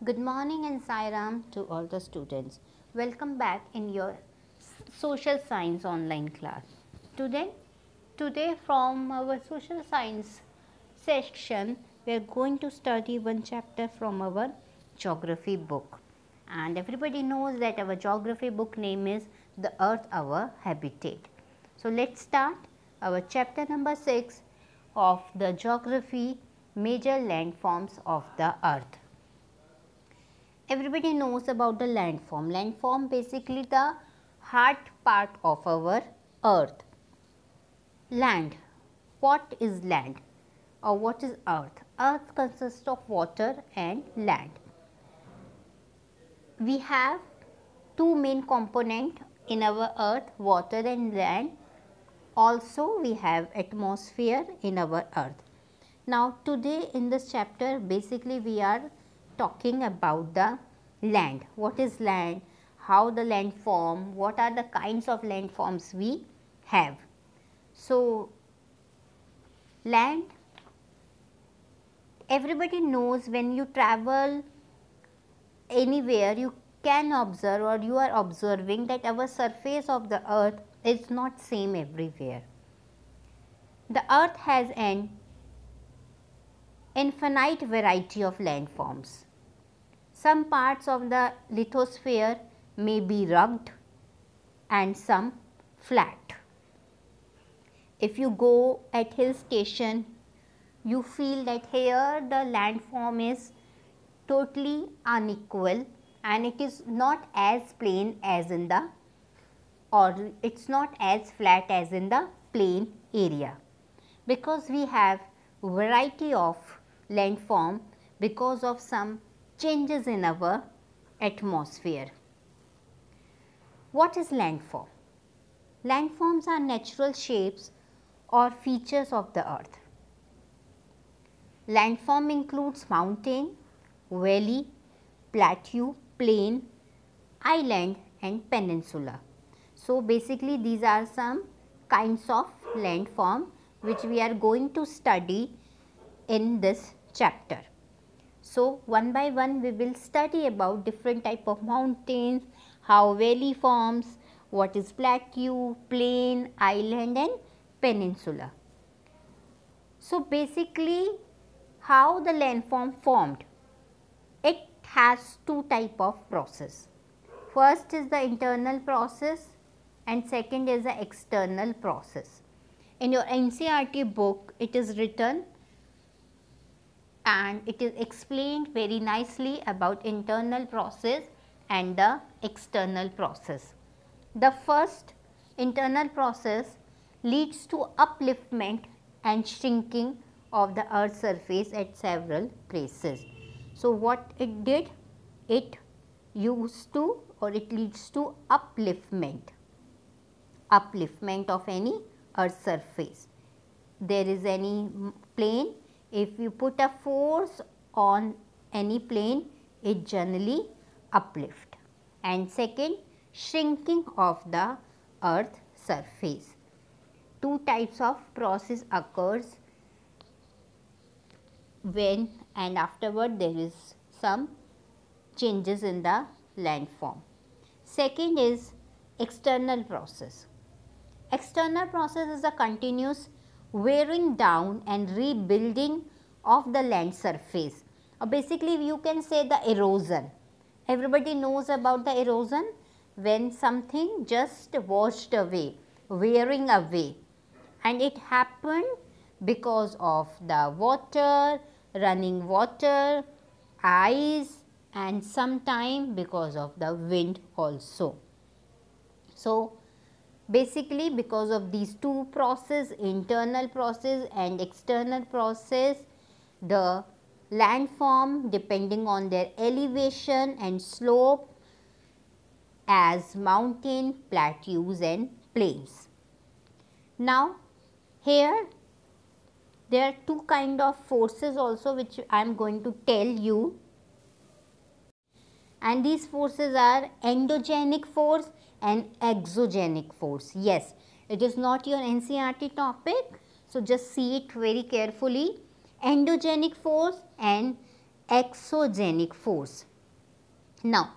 Good morning and Sai Ram to all the students. Welcome back in your social science online class. Today from our social science section, we are going to study one chapter from our geography book. And everybody knows that our geography book name is The Earth Our Habitat. So let's start our chapter number 6 of the geography, major landforms of the earth. Everybody knows about the landform. Landform basically the hard part of our earth. Land. What is land or what is earth? Earth consists of water and land. We have two main components in our earth, water and land. Also we have atmosphere in our earth. Now today in this chapter basically we are talking about the land. What is land? How the land form? What are the kinds of landforms we have? So land, everybody knows when you travel anywhere you can observe or you are observing that our surface of the earth is not same everywhere. The earth has an infinite variety of landforms. Some parts of the lithosphere may be rugged and some flat. If you go at hill station, you feel that here the landform is totally unequal and it is not as plain as in the or it is not as flat as in the plain area, because we have variety of landform because of some changes in our atmosphere. What is landform? Landforms are natural shapes or features of the earth. Landform includes mountain, valley, plateau, plain, island and peninsula. So basically these are some kinds of landform which we are going to study in this chapter. So one by one we will study about different type of mountains, how valley forms, what is plateau, plain, island and peninsula. So basically how the landform formed? It has two type of process. First is the internal process and second is the external process. In your NCERT book it is written and it is explained very nicely about internal process and the external process. The first internal process leads to upliftment and shrinking of the earth's surface at several places. So what it did? It used to or it leads to upliftment of any earth's surface. There is any plane, if you put a force on any plane, it generally uplift. And second, shrinking of the earth surface. Two types of process occurs when and afterward there is some changes in the landform. Second is external process. External process is a continuous wearing down and rebuilding of the land surface, or basically you can say the erosion. Everybody knows about the erosion, when something just washed away, wearing away, and it happened because of the water, running water, ice and sometime because of the wind also. So basically because of these two process, internal process and external process, the landform depending on their elevation and slope as mountain, plateaus and plains. Now here there are two kind of forces also which I am going to tell you, and these forces are endogenic force and exogenic force. Yes, it is not your NCERT topic, so just see it very carefully. Endogenic force and exogenic force. Now,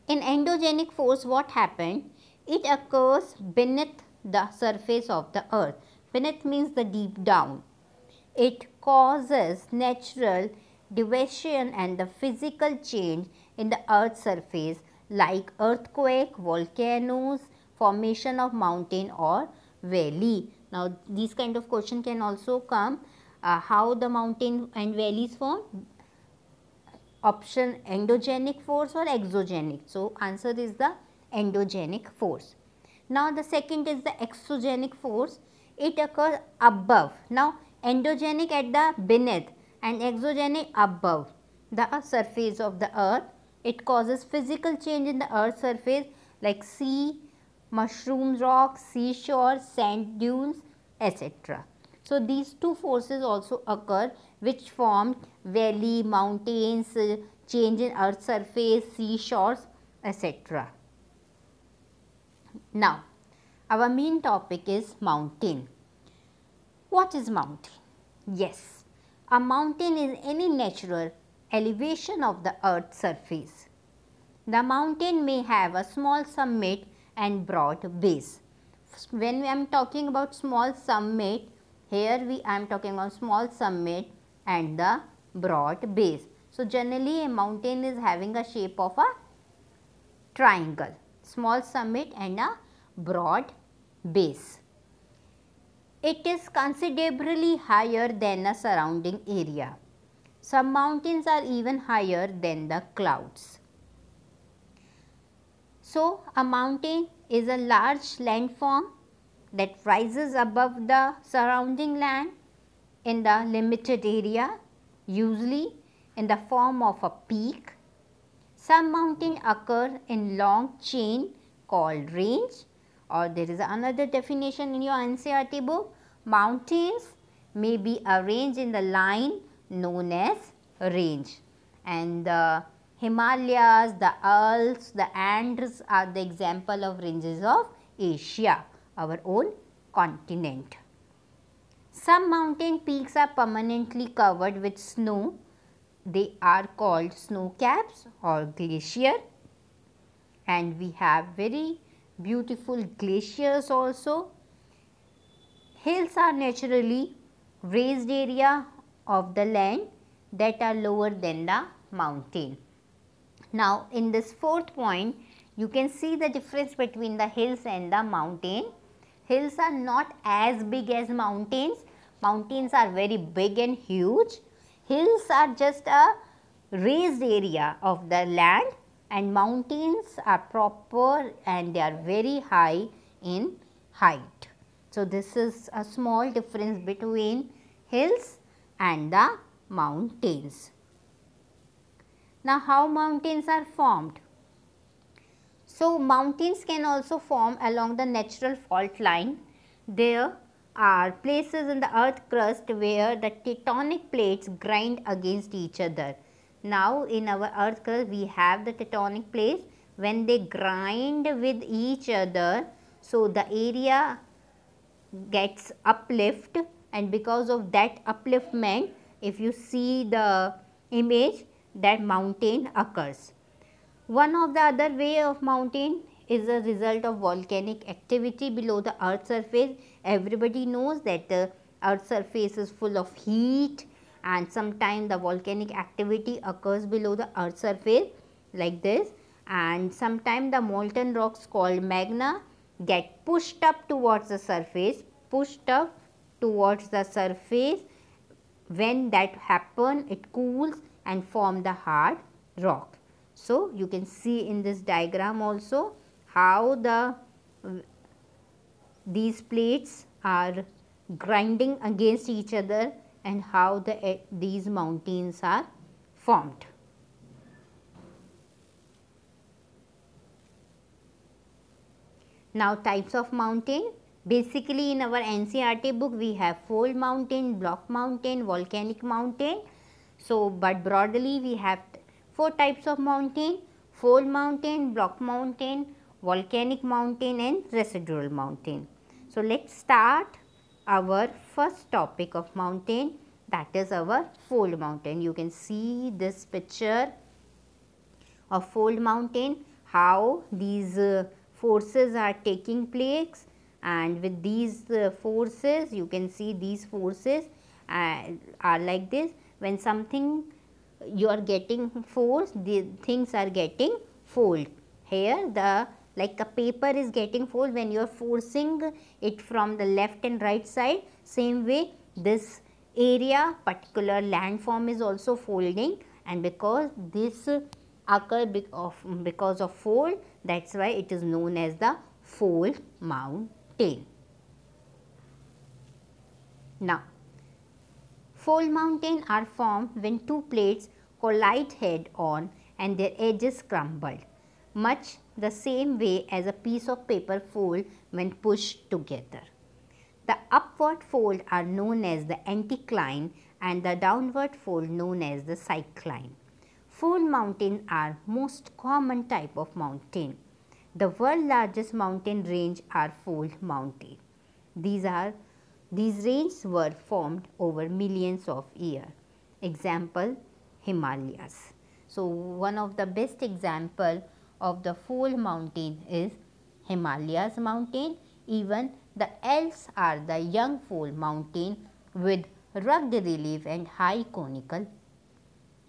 in endogenic force, what happened? It occurs beneath the surface of the earth. Beneath means the deep down. It causes natural deviation and the physical change in the earth's surface like earthquake, volcanoes, formation of mountain or valley. Now, these kind of question can also come. How the mountain and valleys form? Option endogenic force or exogenic. So, answer is the endogenic force. Now, the second is the exogenic force. It occurs above. Now, endogenic at the beneath and exogenic above the surface of the earth. It causes physical change in the earth's surface like sea, mushroom rocks, seashore, sand dunes, etc. So, these two forces also occur which form valley, mountains, change in earth surface, seashores, etc. Now, our main topic is mountain. What is mountain? Yes, a mountain is any natural elevation of the earth's surface. The mountain may have a small summit and broad base. When I am talking about small summit, here I am talking about small summit and the broad base. So, generally a mountain is having a shape of a triangle, small summit and a broad base. It is considerably higher than a surrounding area. Some mountains are even higher than the clouds. So, a mountain is a large landform that rises above the surrounding land in the limited area, usually in the form of a peak. Some mountains occur in long chain called range, or there is another definition in your NCERT book. Mountains may be arranged in the line known as range, and the Himalayas, the Alps, the Andes are the example of ranges of Asia, our own continent. Some mountain peaks are permanently covered with snow. They are called snow caps or glacier, and we have very beautiful glaciers also. Hills are naturally raised area of the land that are lower than the mountain. Now, in this fourth point, you can see the difference between the hills and the mountain. Hills are not as big as mountains. Mountains are very big and huge. Hills are just a raised area of the land, and mountains are proper and they are very high in height. So, this is a small difference between hills and the mountains. Now, how mountains are formed? So, mountains can also form along the natural fault line. There are places in the earth crust where the tectonic plates grind against each other. Now, in our earth crust we have the tectonic plates. When they grind with each other, so the area gets uplift, and because of that upliftment, if you see the image, that mountain occurs. One of the other way of mountain is a result of volcanic activity below the earth surface. Everybody knows that the earth surface is full of heat, and sometimes the volcanic activity occurs below the earth surface like this, and sometimes the molten rocks called magma get pushed up towards the surface, When that happens, it cools and form the hard rock. So, you can see in this diagram also how these plates are grinding against each other and how these mountains are formed. Now, types of mountain. Basically, in our NCERT book, we have fold mountain, block mountain, volcanic mountain. So, but broadly we have 4 types of mountain: fold mountain, block mountain, volcanic mountain and residual mountain. So, let us start our first topic of mountain, that is our fold mountain. You can see this picture of fold mountain, how these forces are taking place, and with these forces you can see these forces are like this. When something you are getting force, the things are getting fold. Here the like a paper is getting fold when you are forcing it from the left and right side, same way this area particular landform is also folding, and because this occur because of fold, that is why it is known as the fold mountain. Now, fold mountain are formed when two plates collide head on and their edges crumbled, much the same way as a piece of paper fold when pushed together. The upward fold are known as the anticline and the downward fold known as the cycline. Fold mountains are most common type of mountain. The world's largest mountain range are fold mountain. These ranges were formed over millions of years. Example, Himalayas. So, one of the best example of the fold mountain is Himalayas mountain. Even the Alps are the young fold mountain with rugged relief and high conical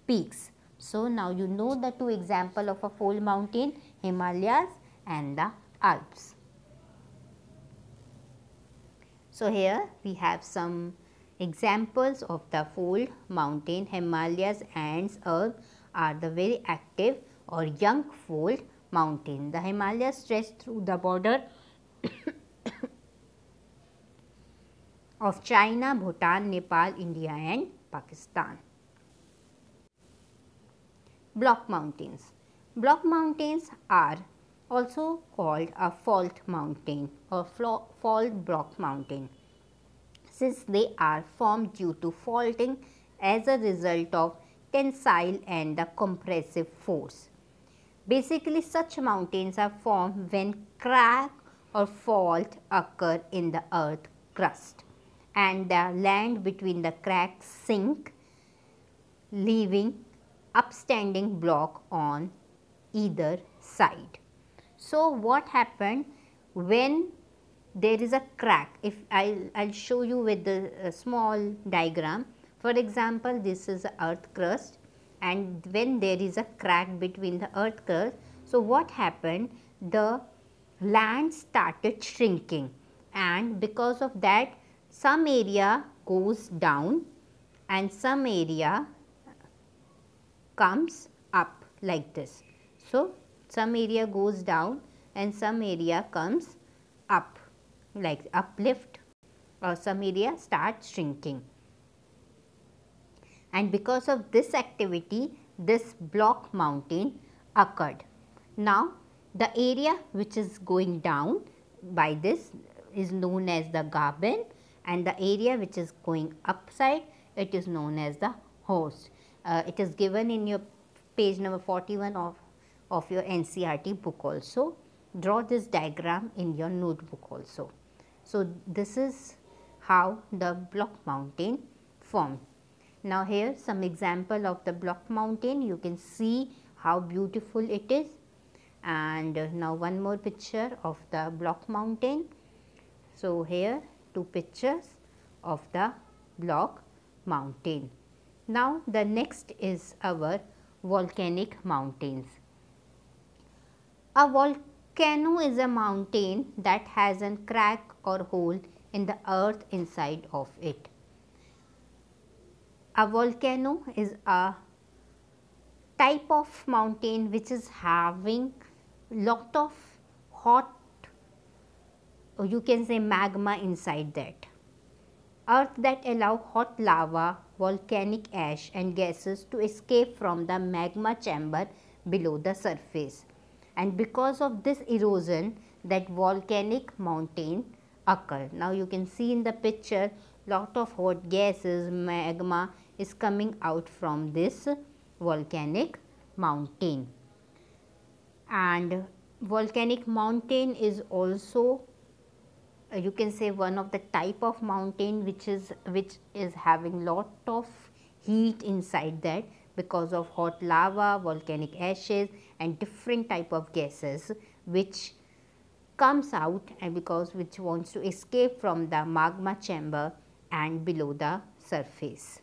peaks. So, now you know the two examples of a fold mountain, Himalayas and the Alps. So, here we have some examples of the fold mountain. Himalayas and Alps are the very active or young fold mountain. The Himalayas stretch through the border of China, Bhutan, Nepal, India and Pakistan. Block mountains. Block mountains are also called a fault mountain or fault block mountain, since they are formed due to faulting as a result of tensile and the compressive force. Basically, such mountains are formed when crack or fault occur in the earth crust and the land between the cracks sink, leaving upstanding block on either side. So, what happened when there is a crack? If I'll show you with the small diagram. For example, this is the earth crust, and when there is a crack between the earth crust, so what happened? The land started shrinking, and because of that some area goes down and some area comes up like this. So, some area goes down and some area comes up, like uplift, or some area starts shrinking. And because of this activity, this block mountain occurred. Now, the area which is going down by this is known as the Graben, and the area which is going upside, it is known as the host. It is given in your page number 41 of your NCERT book also. Draw this diagram in your notebook also. So, this is how the block mountain formed. Now, here some example of the block mountain. You can see how beautiful it is. And now one more picture of the block mountain. So, here two pictures of the block mountain. Now, the next is our volcanic mountains. A volcano is a mountain that has a crack or hole in the earth inside of it. A volcano is a type of mountain which is having lot of hot, or you can say magma inside that. Earth that allow hot lava, volcanic ash and gases to escape from the magma chamber below the surface. And because of this erosion, that volcanic mountain occur. Now, you can see in the picture lot of hot gases, magma is coming out from this volcanic mountain. And volcanic mountain is also you can say one of the type of mountain which is having lot of heat inside that, because of hot lava, volcanic ashes and different type of gases which comes out and because which wants to escape from the magma chamber and below the surface.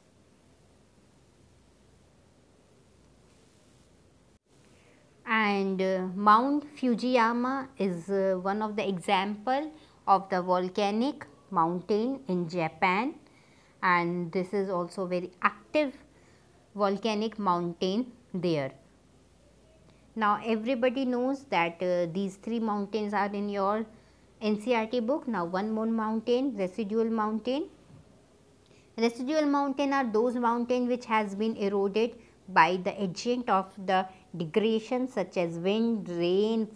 And Mount Fujiyama is one of the example of the volcanic mountain in Japan, and this is also very active volcanic mountain there. Now everybody knows that these three mountains are in your NCERT book. Now one more mountain, residual mountain. Residual mountain are those mountains which has been eroded by the agent of the degradation such as wind, rain,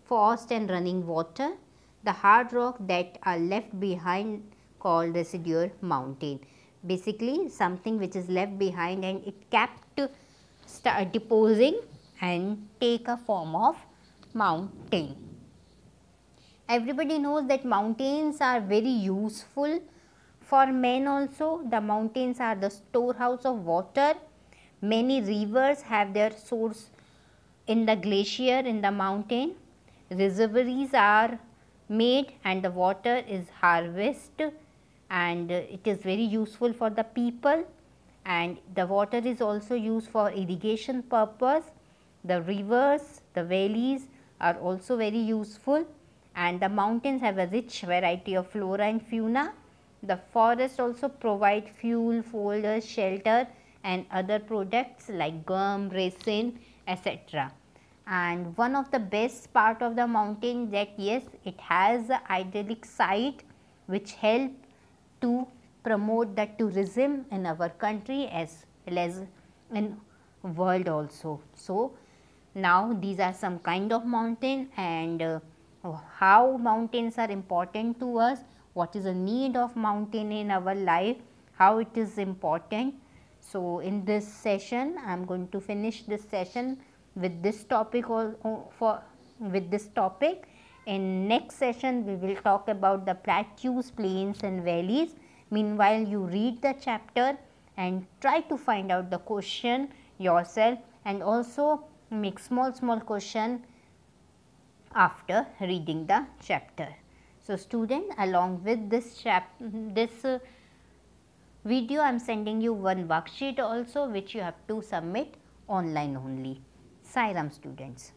frost and running water. The hard rock that are left behind called residual mountain. Basically something which is left behind and it kept start deposing and take a form of mountain. Everybody knows that mountains are very useful for men also. The mountains are the storehouse of water. Many rivers have their source in the glacier in the mountain. Reservoirs are made and the water is harvested and it is very useful for the people, and the water is also used for irrigation purpose. The rivers, the valleys are also very useful, and the mountains have a rich variety of flora and fauna. The forest also provide fuel, fodder, shelter and other products like gum, resin, etc. And one of the best part of the mountain that yes, it has a idyllic site which help to promote the tourism in our country as well as in world also. So now these are some kind of mountain and how mountains are important to us, what is the need of mountain in our life, how it is important. So in this session I am going to finish this session with this topic with this topic. In next session we will talk about the plateaus, plains and valleys. Meanwhile you read the chapter and try to find out the question yourself and also make small question after reading the chapter. So student, along with this video I am sending you one worksheet also which you have to submit online only. Sai Ram students.